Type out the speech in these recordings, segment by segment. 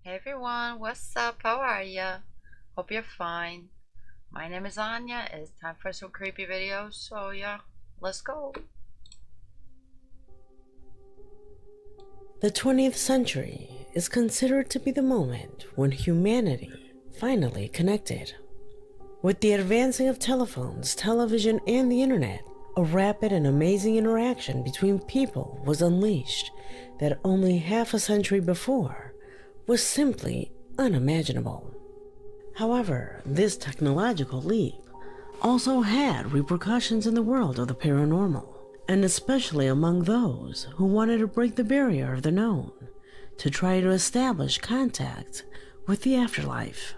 Hey everyone, what's up? How are ya? Hope you're fine. My name is Anya. It's time for some creepy videos, so yeah, let's go. The 20th century is considered to be the moment when humanity finally connected. With the advancing of telephones, television, and the internet, a rapid and amazing interaction between people was unleashed that only half a century before was simply unimaginable. However, this technological leap also had repercussions in the world of the paranormal, and especially among those who wanted to break the barrier of the known to try to establish contact with the afterlife.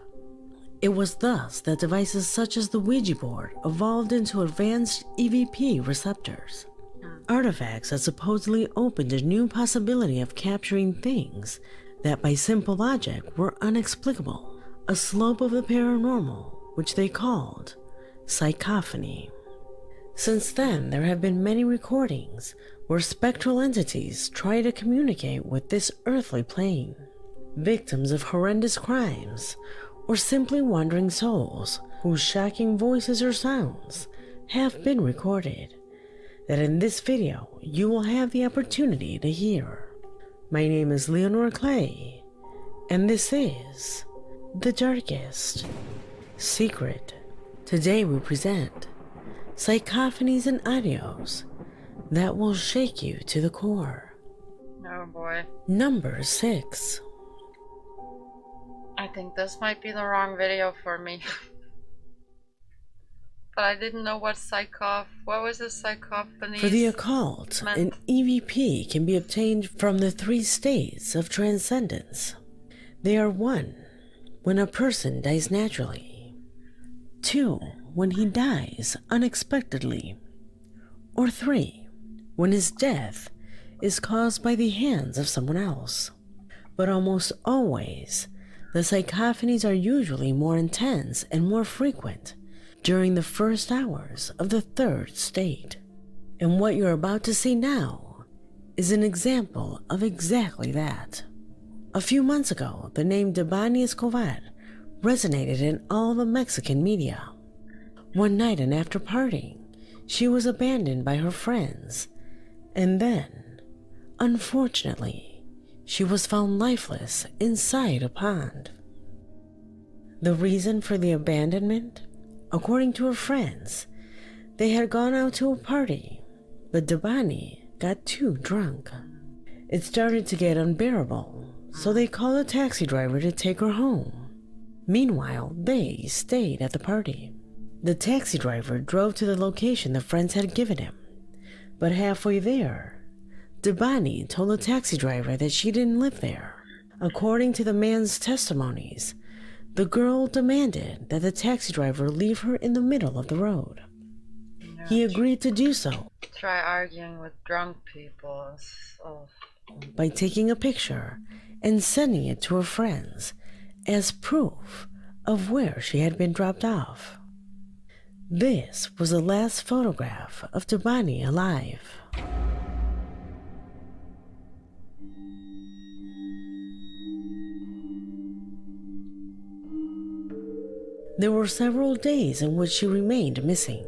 It was thus that devices such as the Ouija board evolved into advanced EVP receptors, artifacts that supposedly opened a new possibility of capturing things that by simple logic were unexplicable, a slope of the paranormal which they called psychophony. Since then, there have been many recordings where spectral entities try to communicate with this earthly plane, victims of horrendous crimes, or simply wandering souls whose shocking voices or sounds have been recorded, that in this video you will have the opportunity to hear. My name is Leonore Clay, and this is The Darkest Secret. Today we present psychophonies and audios that will shake you to the core. Oh boy. Number 6. I think this might be the wrong video for me. But I didn't know what was the psychophonies? For the occult, an EVP can be obtained from the 3 states of transcendence. They are 1. When a person dies naturally. 2. When he dies unexpectedly. Or 3. When his death is caused by the hands of someone else. But almost always, the psychophonies are usually more intense and more frequent during the first hours of the 3rd state. And what you're about to see now is an example of exactly that. A few months ago, the name Debani Escobar resonated in all the Mexican media. One night and after partying, she was abandoned by her friends, and then, unfortunately, she was found lifeless inside a pond. The reason for the abandonment? According to her friends, they had gone out to a party, but Debani got too drunk. It started to get unbearable, so they called a taxi driver to take her home. Meanwhile, they stayed at the party. The taxi driver drove to the location the friends had given him, but halfway there, Debani told the taxi driver that she didn't live there. According to the man's testimonies, the girl demanded that the taxi driver leave her in the middle of the road. Yeah, He agreed to do so. Try arguing with drunk people. Oh. By taking a picture and sending it to her friends as proof of where she had been dropped off. This was the last photograph of Debani alive. There were several days in which she remained missing,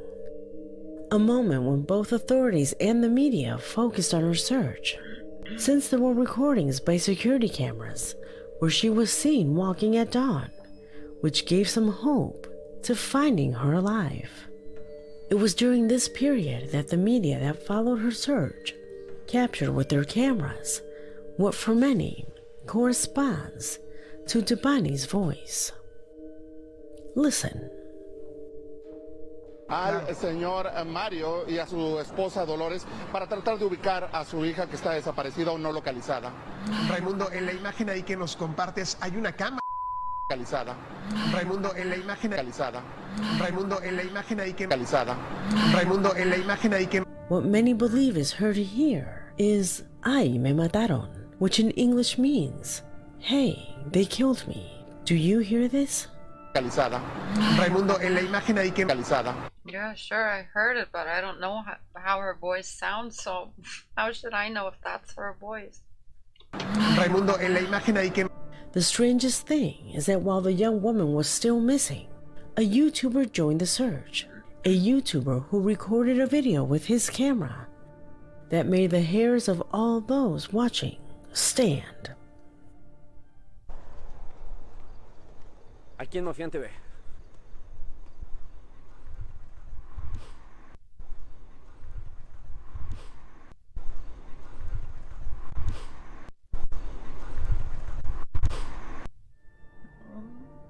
a moment when both authorities and the media focused on her search, since there were recordings by security cameras where she was seen walking at dawn, which gave some hope to finding her alive. It was during this period that the media that followed her search captured with their cameras what for many corresponds to Debani's voice. Listen. Al señor Mario y a su esposa Dolores para tratar de ubicar a su hija que está desaparecida o no localizada. Raimundo, en la imagen ahí que nos compartes hay una cámara. Localizada. Raimundo, en la imagen Localizada. Raimundo, en la imagen ahí que Localizada. Raimundo, en la imagen ahí que What many believe is heard here is "Ay, me mataron," which in English means, "Hey, they killed me." Do you hear this? Localizada. Raimundo, en la imagen ahí que Localizada. Yeah, sure, I heard it, but I don't know how her voice sounds, so how should I know if that's her voice? Raimundo, en la imagen ahí que The strangest thing is that while the young woman was still missing, a YouTuber joined the search. A YouTuber who recorded a video with his camera that made the hairs of all those watching stand. ¿A quién Mafiante ve?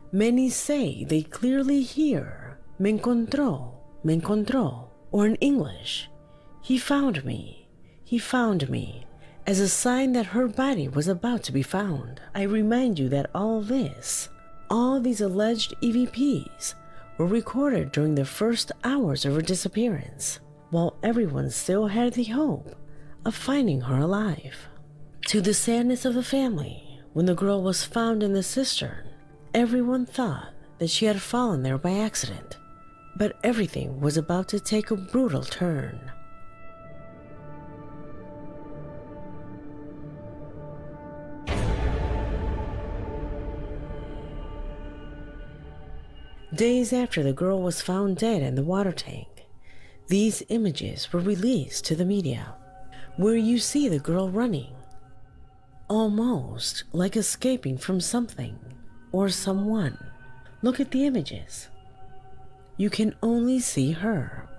Many say they clearly hear me encontró, or in English, he found me, as a sign that her body was about to be found. I remind you that all these alleged EVPs were recorded during the first hours of her disappearance, while everyone still had the hope of finding her alive. To the sadness of the family, when the girl was found in the cistern, everyone thought that she had fallen there by accident, but everything was about to take a brutal turn. Days after the girl was found dead in the water tank, these images were released to the media, where you see the girl running, almost like escaping from something or someone. Look at the images. You can only see her.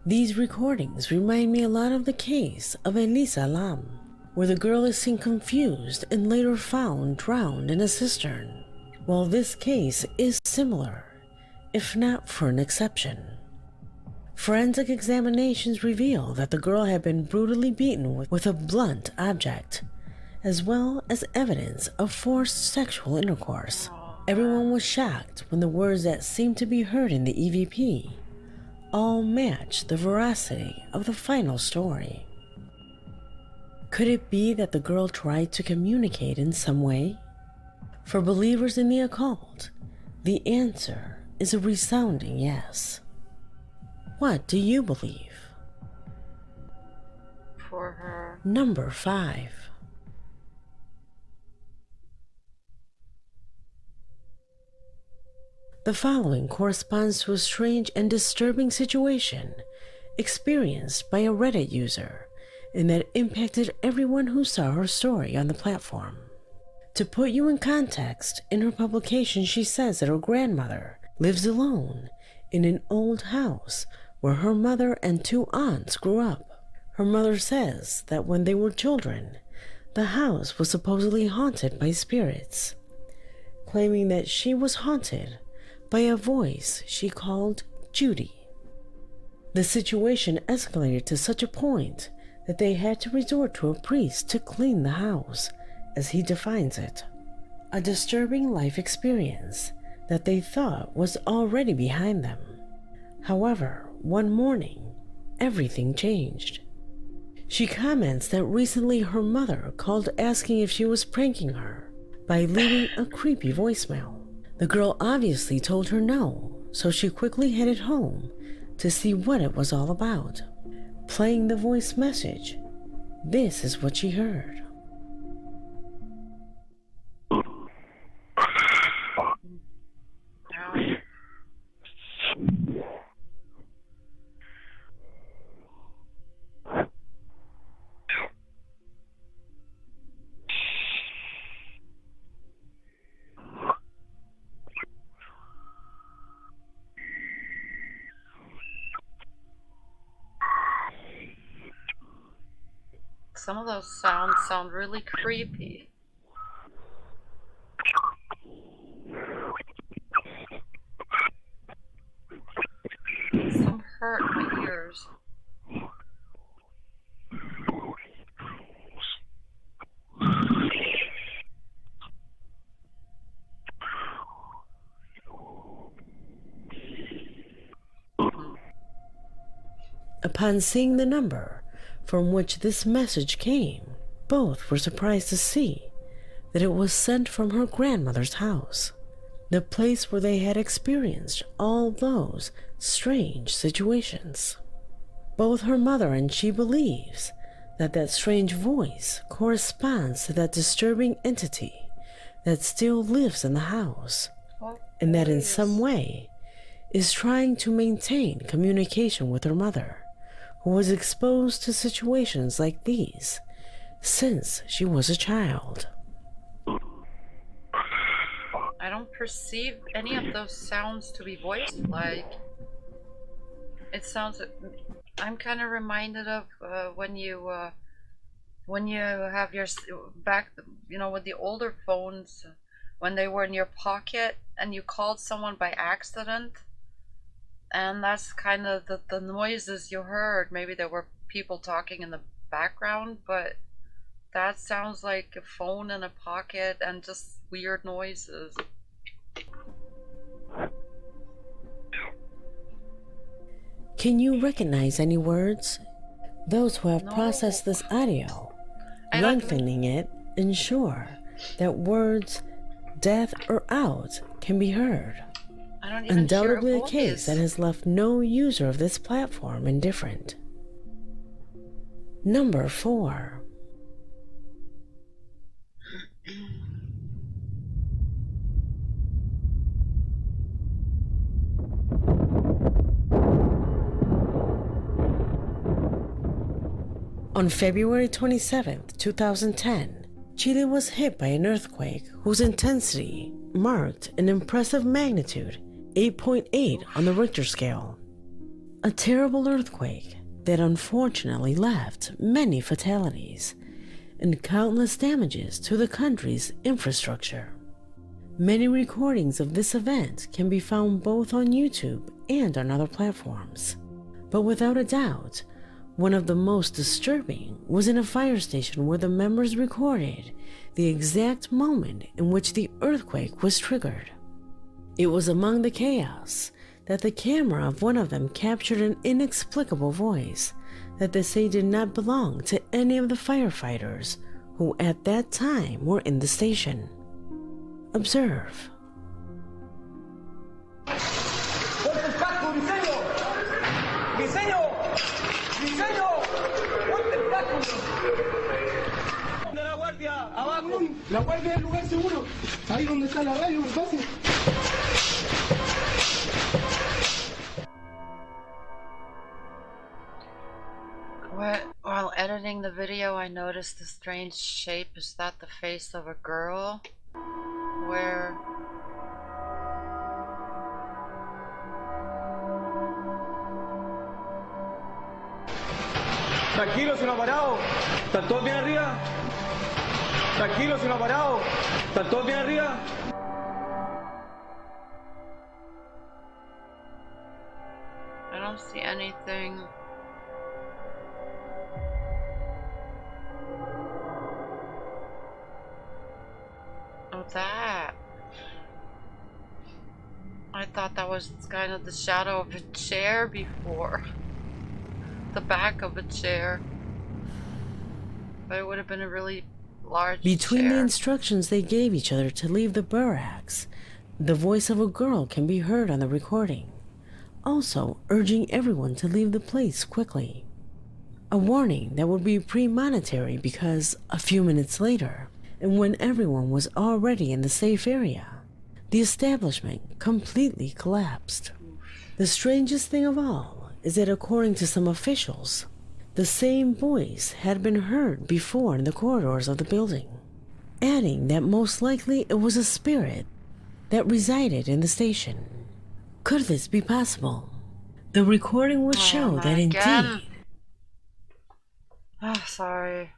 These recordings remind me a lot of the case of Elisa Lam, where the girl is seen confused and later found drowned in a cistern. While this case is similar, if not for an exception. Forensic examinations reveal that the girl had been brutally beaten with a blunt object, as well as evidence of forced sexual intercourse. Everyone was shocked when the words that seemed to be heard in the EVP all matched the veracity of the final story. Could it be that the girl tried to communicate in some way? For believers in the occult, the answer is a resounding yes. What do you believe? For her. Number 5. The following corresponds to a strange and disturbing situation experienced by a Reddit user, and that impacted everyone who saw her story on the platform. To put you in context, in her publication she says that her grandmother lives alone in an old house where her mother and 2 aunts grew up. Her mother says that when they were children, the house was supposedly haunted by spirits, claiming that she was haunted by a voice she called Judy. The situation escalated to such a point that they had to resort to a priest to clean the house, as he defines it. A disturbing life experience that they thought was already behind them. However, one morning, everything changed. She comments that recently her mother called asking if she was pranking her by leaving a creepy voicemail. The girl obviously told her no, so she quickly headed home to see what it was all about. Playing the voice message, this is what she heard. Some of those sounds sound really creepy. Some hurt my ears. Upon seeing the number from which this message came, both were surprised to see that it was sent from her grandmother's house, the place where they had experienced all those strange situations. Both her mother and she believes that that strange voice corresponds to that disturbing entity that still lives in the house, Oh, and that in please. some way is trying to maintain communication with her mother, who was exposed to situations like these since she was a child. I don't perceive any of those sounds to be voiced like. It sounds. I'm kind of reminded of when you have your back, you know, with the older phones, when they were in your pocket and you called someone by accident, and that's kind of the noises you heard. Maybe there were people talking in the background, but that sounds like a phone in a pocket and just weird noises. Can you recognize any words? Those who have No. processed this audio, I don't- lengthening it, ensure that words death or out can be heard. I don't even Undoubtedly hear a case voice. that has left no user of this platform indifferent. Number 4. On February 27th, 2010, Chile was hit by an earthquake whose intensity marked an impressive magnitude 8.8 on the Richter scale. A terrible earthquake that unfortunately left many fatalities and countless damages to the country's infrastructure. Many recordings of this event can be found both on YouTube and on other platforms. But without a doubt, one of the most disturbing was in a fire station where the members recorded the exact moment in which the earthquake was triggered. It was among the chaos that the camera of one of them captured an inexplicable voice that they say did not belong to any of the firefighters who at that time were in the station. Observe. La guardia del lugar seguro. Ahí donde está la radio, pase. While editing the video, I noticed a strange shape. Is that the face of a girl? Where... Tranquilo, si no ha parado. ¿Están todos bien arriba? Tranquilo, si no ha parado. ¿Están todos bien arriba? I don't see anything. Oh, that. I thought that was kind of the shadow of a chair before. The back of a chair. But it would have been a really large Between chair. the instructions they gave each other to leave the barracks, the voice of a girl can be heard on the recording, also urging everyone to leave the place quickly. A warning that would be premonitory because a few minutes later, and when everyone was already in the safe area, the establishment completely collapsed. The strangest thing of all is that according to some officials, the same voice had been heard before in the corridors of the building, adding that most likely it was a spirit that resided in the station. Could this be possible? The recording would show that indeed... Oh, sorry.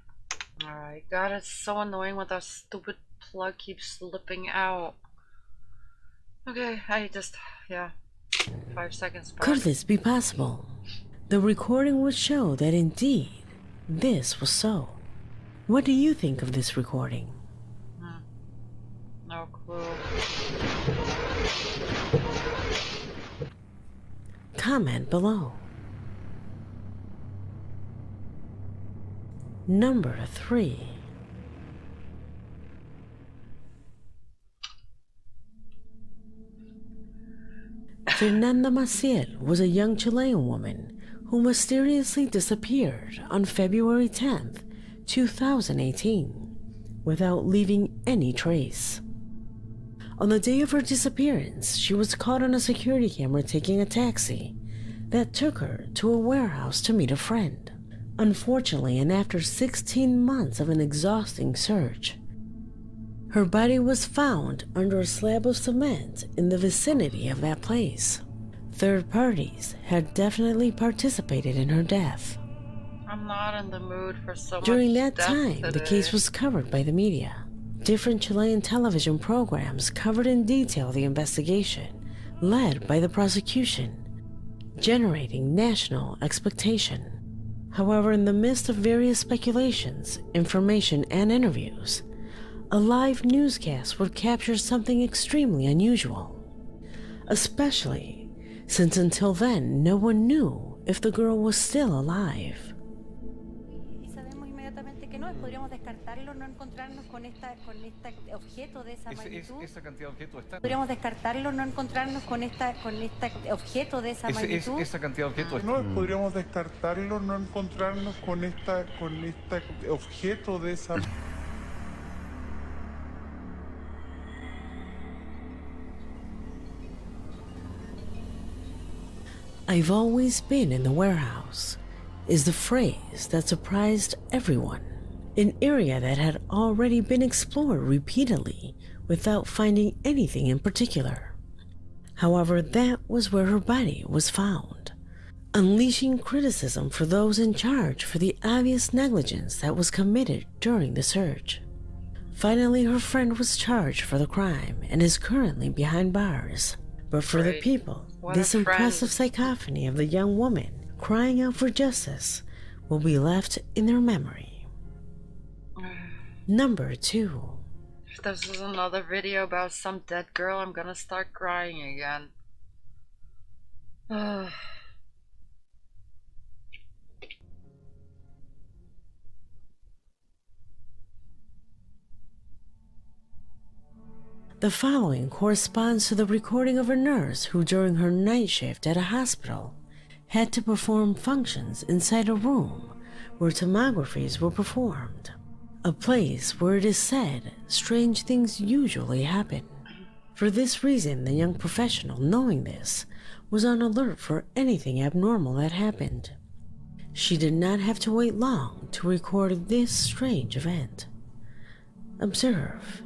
Alright, God, it's so annoying when that stupid plug keeps slipping out. Okay, yeah. 5 seconds back. Could this be possible? The recording would show that indeed this was so. What do you think of this recording? No clue. Comment below. Number 3. Fernanda Maciel was a young Chilean woman who mysteriously disappeared on February 10th, 2018, without leaving any trace. On the day of her disappearance, she was caught on a security camera taking a taxi that took her to a warehouse to meet a friend. Unfortunately, and after 16 months of an exhausting search, her body was found under a slab of cement in the vicinity of that place. Third parties had definitely participated in her death. I'm not in the mood for so much During that death time, the today. case was covered by the media. Different Chilean television programs covered in detail the investigation, led by the prosecution, generating national expectation. However, in the midst of various speculations, information, and interviews, a live newscast would capture something extremely unusual, especially since until then no one knew if the girl was still alive. Y sabemos inmediatamente que no, podríamos descartarlo, no encontrarnos con este objeto de esa magnitud. Esa cantidad de objetos está. Podríamos descartarlo, no encontrarnos con este objeto de esa magnitud. Esa cantidad de objetos No, podríamos descartarlo, no encontrarnos con este objeto de esa. "I've always been in the warehouse" is the phrase that surprised everyone. An area that had already been explored repeatedly without finding anything in particular. However, that was where her body was found, unleashing criticism for those in charge for the obvious negligence that was committed during the search. Finally, her friend was charged for the crime and is currently behind bars. But for the Great. people, What this a friend. impressive psychophony of the young woman crying out for justice will be left in their memory. Number 2. If this is another video about some dead girl, I'm gonna start crying again. The following corresponds to the recording of a nurse who, during her night shift at a hospital, had to perform functions inside a room where tomographies were performed, a place where it is said strange things usually happen. For this reason, the young professional, knowing this, was on alert for anything abnormal that happened. She did not have to wait long to record this strange event. Observe.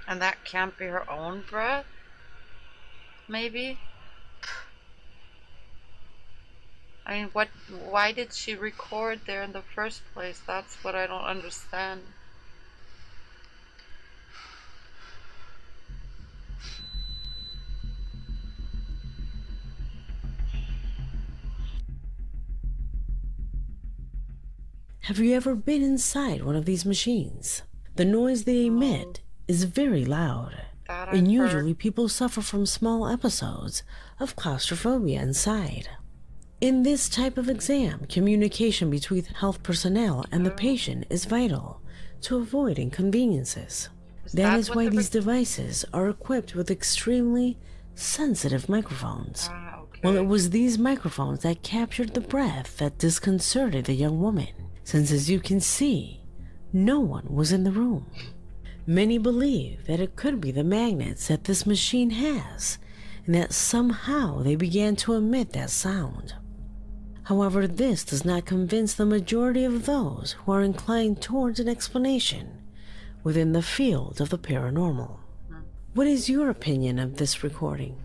And that can't be her own breath? Maybe? I mean, why did she record there in the first place? That's what I don't understand. Have you ever been inside one of these machines? The noise they emit is very loud, That I've and usually heard. people suffer from small episodes of claustrophobia inside. In this type of exam, communication between health personnel and the patient is vital to avoid inconveniences. That that is what why the these devices are equipped with extremely sensitive microphones. Okay. Well, it was these microphones that captured the breath that disconcerted the young woman, since as you can see, no one was in the room. Many believe that it could be the magnets that this machine has, and that somehow they began to emit that sound. However, this does not convince the majority of those who are inclined towards an explanation within the field of the paranormal. What is your opinion of this recording?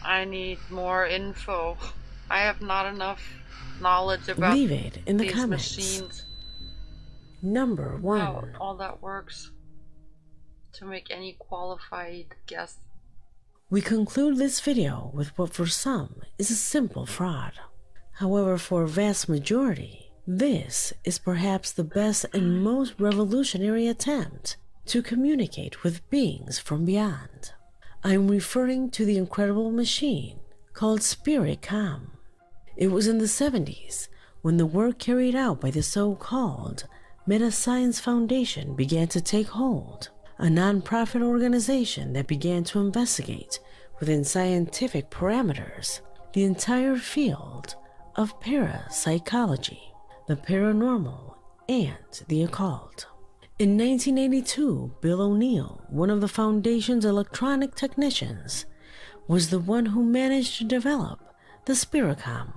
I need more info. I have not enough knowledge about Leave it in the these comments. machines. Number 1. How all that works to make any qualified guess. We conclude this video with what for some is a simple fraud. However, for a vast majority, This is perhaps the best and most revolutionary attempt to communicate with beings from beyond. I'm referring to the incredible machine called SpiritCom. It was in the 70s when the work carried out by the so-called Meta-Science Foundation began to take hold, a non-profit organization that began to investigate, within scientific parameters, the entire field of parapsychology, the paranormal, and the occult. In 1982, Bill O'Neill, one of the Foundation's electronic technicians, was the one who managed to develop the SpiritCom,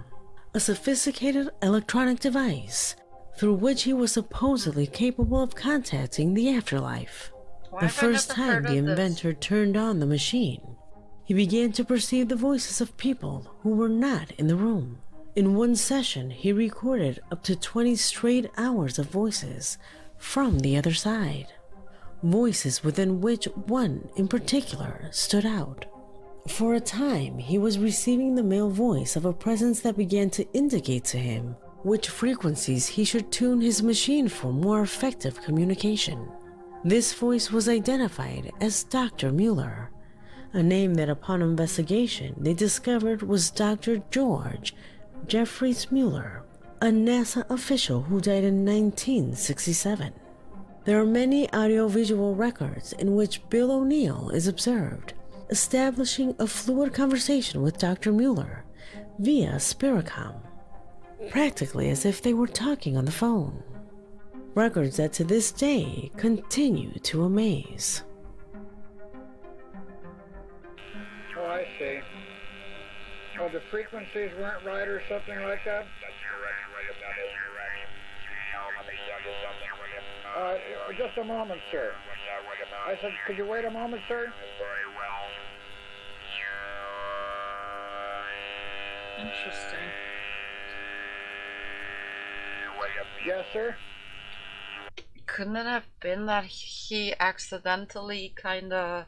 a sophisticated electronic device through which he was supposedly capable of contacting the afterlife. Why The have I first never time heard the of this? inventor turned on the machine, he began to perceive the voices of people who were not in the room. In one session, he recorded up to 20 straight hours of voices from the other side, voices within which one in particular stood out. For a time, he was receiving the male voice of a presence that began to indicate to him which frequencies he should tune his machine for more effective communication. This voice was identified as Dr. Mueller, a name that upon investigation they discovered was Dr. George Jeffries Mueller, a NASA official who died in 1967. There are many audiovisual records in which Bill O'Neill is observed, establishing a fluid conversation with Dr. Mueller via SpiritCom, practically as if they were talking on the phone. Records that to this day continue to amaze. Oh, I see. Oh, the frequencies weren't right or something like that? Just a moment, sir. I said, could you wait a moment, sir? Interesting. Yes, sir? Couldn't it have been that he accidentally kinda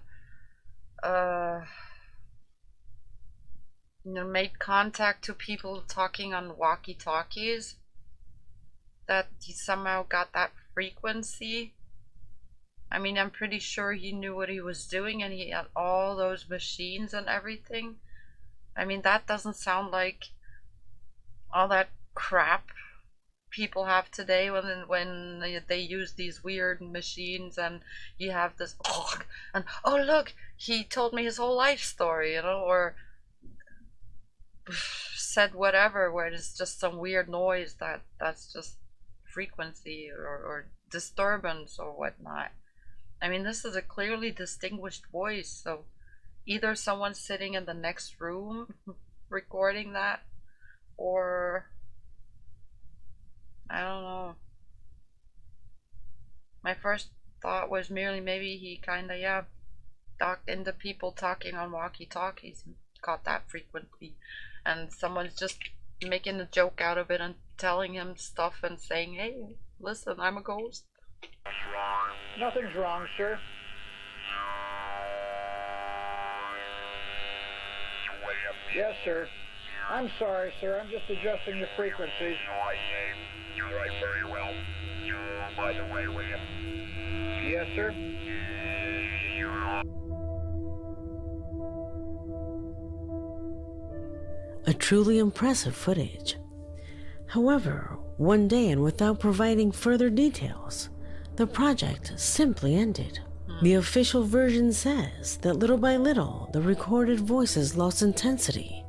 made contact to people talking on walkie-talkies? That he somehow got that frequency? I mean, I'm pretty sure he knew what he was doing and he had all those machines and everything. I mean, that doesn't sound like all that crap people have today when they use these weird machines and you have this and oh look, he told me his whole life story, or said whatever, where it's just some weird noise that's just frequency or disturbance or whatnot. I mean, this is a clearly distinguished voice, so either someone's sitting in the next room recording that, or I don't know. My first thought was merely maybe he kinda, docked into people talking on walkie-talkies and caught that frequency, and someone's just making a joke out of it and telling him stuff and saying, hey, listen, I'm a ghost. Nothing's wrong, sir. Yes, sir. I'm sorry, sir. I'm just adjusting the frequencies. Very well. By the way, will you? Yes, sir. A truly impressive footage. However, one day and without providing further details, the project simply ended. The official version says that little by little, the recorded voices lost intensity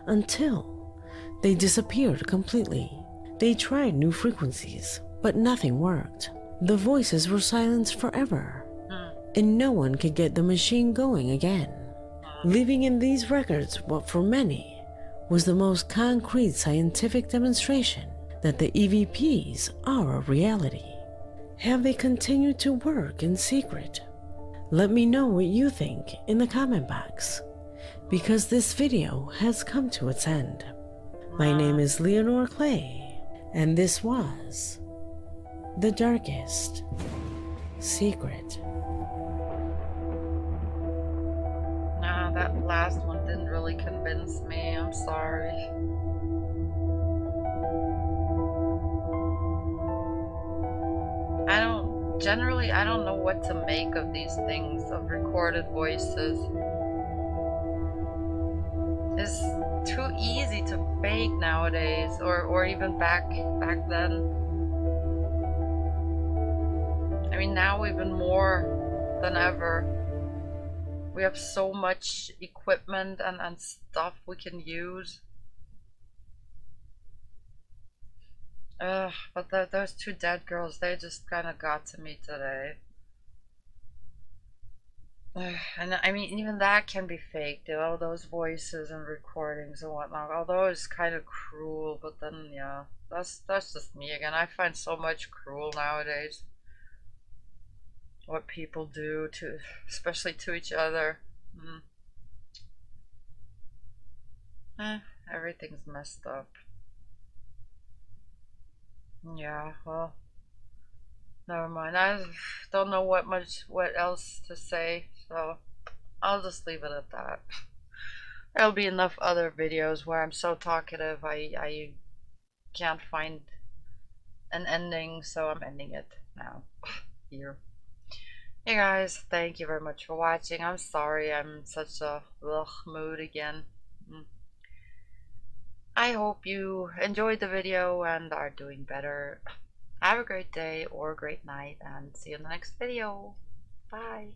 until they disappeared completely. They tried new frequencies, but nothing worked. The voices were silenced forever, and no one could get the machine going again, leaving in these records what for many was the most concrete scientific demonstration that the EVPs are a reality. Have they continued to work in secret? Let me know what you think in the comment box, because this video has come to its end. My name is Leonore Clay, and this was The Darkest Secret. Nah, that last one didn't really convince me. I'm sorry. generally, I don't know what to make of these things, of recorded voices. It's too easy to fake nowadays, or even back then. I mean, now even more than ever. We have so much equipment and stuff we can use. But those two dead girls, they just kind of got to me today. And I mean, even that can be faked, you know, those voices and recordings and whatnot. Although it's kind of cruel, but then yeah, that's just me again. I find so much cruel nowadays. What people do to, especially to each other. Everything's messed up. Yeah, well, never mind. I don't know what else to say, so I'll just leave it at that. There'll be enough other videos where I'm so talkative I can't find an ending, so I'm ending it now. Here. Hey guys, thank you very much for watching. I'm sorry I'm in such a mood again. I hope you enjoyed the video and are doing better. Have a great day or a great night, and see you in the next video. Bye.